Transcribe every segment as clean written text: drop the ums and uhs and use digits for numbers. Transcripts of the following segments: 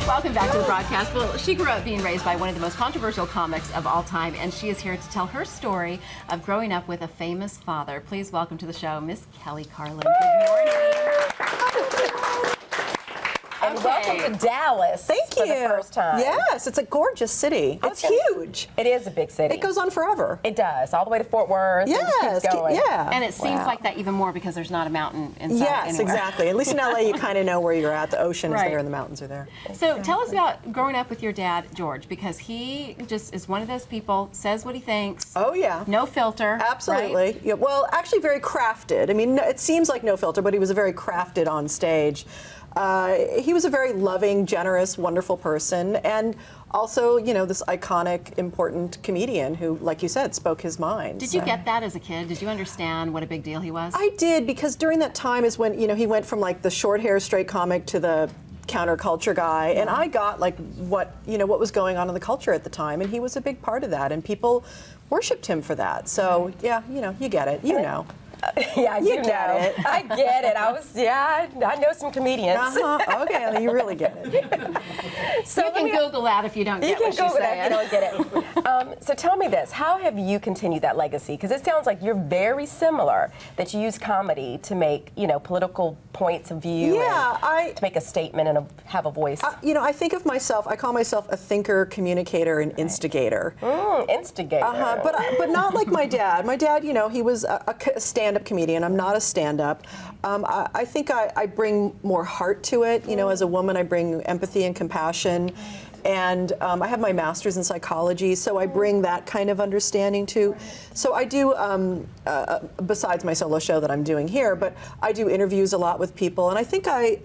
Welcome back to the broadcast. Well, she grew up being raised by one of the most controversial comics of all time, and she is here to tell her story of growing up with a famous father. Please welcome to the show, Miss Kelly Carlin. Good morning. And welcome to Dallas. Thank for you. the first time. Yes, it's a gorgeous city. It's huge. It is a big city. It goes on forever. It does, all the way to Fort Worth. Yes, and just keeps going. yeah. And it seems like that even more because there's not a mountain inside Yes, anywhere. exactly. At least in LA, you kind of know where you're at. The ocean is Right. there and the mountains are there. So tell us about growing up with your dad, George, because he just is one of those people, says what he thinks. Oh, yeah. No filter. Absolutely. Right? Yeah, well, actually very crafted. I mean, it seems like no filter, but he was a very crafted on stage. He was a very loving, generous, wonderful person, and also, you know, this iconic, important comedian who, like you said, spoke his mind. Did you get that as a kid? Did you understand what a big deal he was? I did, because during that time is when, you know, he went from like the short hair straight comic to the counterculture guy, and I got like what was going on in the culture at the time, and he was a big part of that, and people worshipped him for that. So yeah, you know, you get it, you know. Yeah, I do You get know. it. I get it. I know some comedians. Okay, you really get it. So you can Google that if you don't get what she's Google that saying. if you don't get it. So tell me this, how have you continued that legacy? Because it sounds like you're very similar, that you use comedy to make, you know, political points of view and to make a statement and have a voice. You know, I think of myself, I call myself a thinker, communicator, and instigator. Instigator. But not like my dad. My dad, you know, he was a stand-up comedian. I'm not a stand-up. I think I bring more heart to it. You know, as a woman, I bring empathy and compassion. And I have my master's in psychology, so I bring that kind of understanding too. So I do, besides my solo show that I'm doing here, but I do interviews a lot with people, and I think I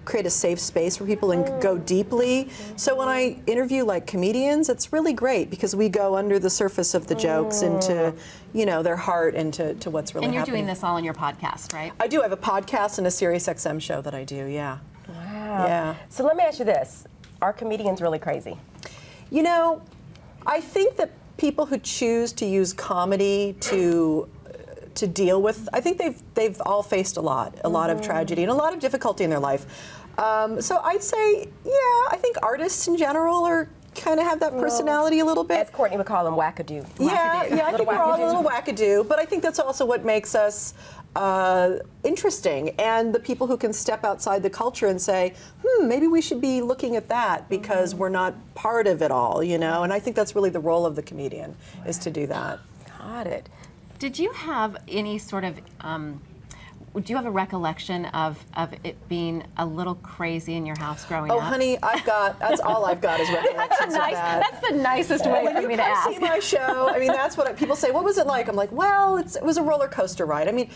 create a safe space where people can go deeply. So when I interview like comedians, it's really great because we go under the surface of the jokes into, you know, their heart and to what's really happening. And you're doing this all on your podcast, right? I do have a podcast and a Sirius XM show that I do, yeah. Wow. Yeah. So let me ask you this. Are comedians really crazy? You know, I think that people who choose to use comedy to deal with, I think they've all faced a lot of tragedy and a lot of difficulty in their life. So I'd say, yeah, I think artists in general are kind of have that personality a little bit. As Courtney would call them, wackadoo. Yeah, I think we're all a little wackadoo, but I think that's also what makes us interesting, and the people who can step outside the culture and say, maybe we should be looking at that because we're not part of it all, you know, and I think that's really the role of the comedian, is to do that. Got it. Did you have any sort of, do you have a recollection of it being a little crazy in your house growing up? Oh, honey, that's all I've got is recollections of that. That's the nicest way for me to ask. When you see my show, I mean, that's what people say, what was it like? I'm like, well, it was a roller coaster ride. I mean,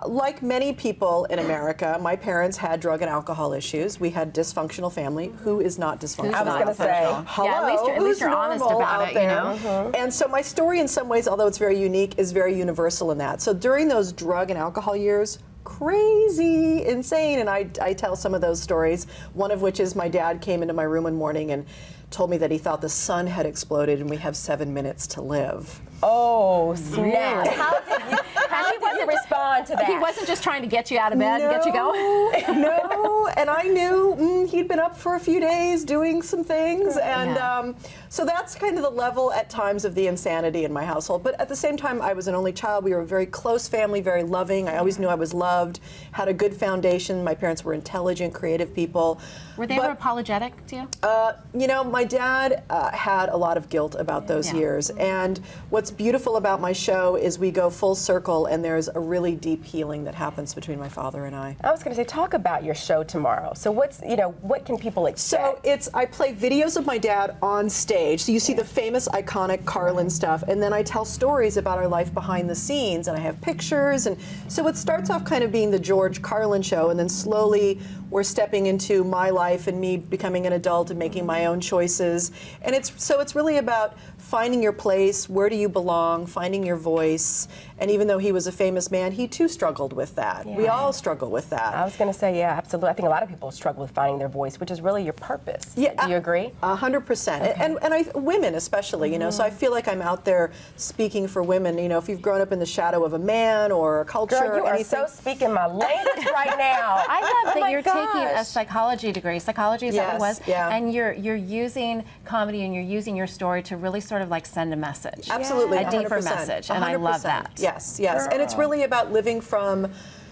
like many people in America, my parents had drug and alcohol issues. We had dysfunctional family. Who is not dysfunctional? I was going to say. Hello, Yeah, at least you're honest about it, you know? And so my story in some ways, although it's very unique, is very universal in that. So during those drug and alcohol years, crazy, insane, and I tell some of those stories, one of which is my dad came into my room one morning and told me that he thought the sun had exploded and we have 7 minutes to live. Oh, snap. How did he respond to that? He wasn't just trying to get you out of bed and get you going? No, and I knew he'd been up for a few days doing some things, and so that's kind of the level at times of the insanity in my household. But at the same time, I was an only child. We were a very close family, very loving. I always knew I was loved, had a good foundation. My parents were intelligent, creative people. Were they ever apologetic to you? You know, my dad had a lot of guilt about those years, and what's beautiful about my show is we go full circle, and there's a really deep healing that happens between my father and I. I was going to say, talk about your show tomorrow. So what can people expect? So I play videos of my dad on stage. So you see the famous, iconic Carlin stuff, and then I tell stories about our life behind the scenes, and I have pictures, and so it starts off kind of being the George Carlin show, and then slowly we're stepping into my life and me becoming an adult and making my own choices. And it's really about finding your place, where do you belong, finding your voice. And even though he was a famous man, he too struggled with that. Yeah. We all struggle with that. I was going to say, yeah, absolutely. I think a lot of people struggle with finding their voice, which is really your purpose. Yeah, do you agree? 100%. Okay. And women especially, you know, so I feel like I'm out there speaking for women. You know, if you've grown up in the shadow of a man or a culture Girl, you or anything. are so speaking my language right now. I love that you're taking a gosh. psychology degree. Psychology is that what it was? yeah. And you're using comedy and you're using your story to really sort of like send a message. Absolutely, A deeper 100%, message. And I love 100%. that. Yes, yes. And it's really about living from,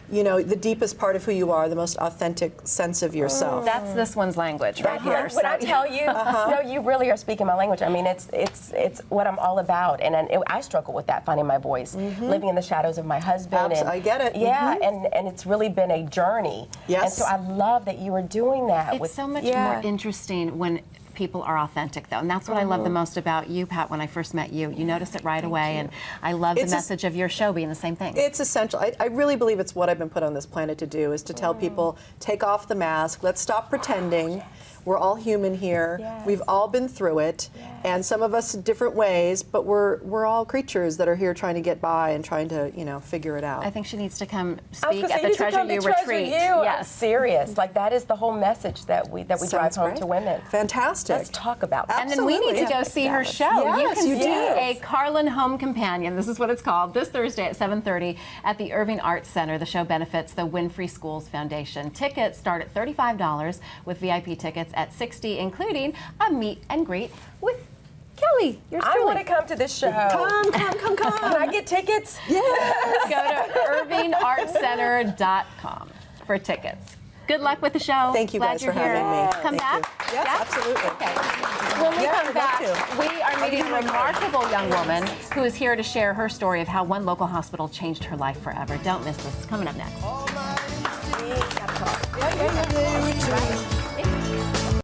you know, the deepest part of who you are, the most authentic sense of yourself. That's this one's language right here. When I tell you, no, you really are speaking my language. I mean, it's what I'm all about, and I struggle with that, finding my voice, living in the shadows of my husband. And, I get it. Yeah, and it's really been a journey. Yes. And so I love that you are doing that. It's so much more interesting when people are authentic, though, and that's what I love the most about you, Pat. When I first met you, you noticed it right away, and I love the message of your show being the same thing. It's essential. I really believe it's what I've been put on this planet to do, is to tell people, take off the mask, let's stop pretending. We're all human here. We've all been through it, and some of us in different ways, but we're all creatures that are here trying to get by and trying to, you know, figure it out. I think she needs to come I was speak gonna at say, the you need to Treasure come to You Treasure retreat. You. I'm Yes. serious. Like, that is the whole message that we drive Sounds home great. to women. Fantastic. Let's talk about that. And then we need to go see her show. You Yes, can you see do. a Carlin Home Companion. This is what it's called. This Thursday at 7:30 at the Irving Arts Center. The show benefits the Winfrey Schools Foundation. Tickets start at $35 with VIP tickets at $60, including a meet and greet with Kelly. Yours I truly. want to come to this show. Come. Can I get tickets? Go to irvingartscenter.com for tickets. Good luck with the show. Thank you Glad guys you're for here. having me. Come Thank back? you. Yes, absolutely. Okay. When we Yeah, come I'd back, love to. we are meeting a remarkable young woman who is here to share her story of how one local hospital changed her life forever. Don't miss this. It's coming up next. Yeah.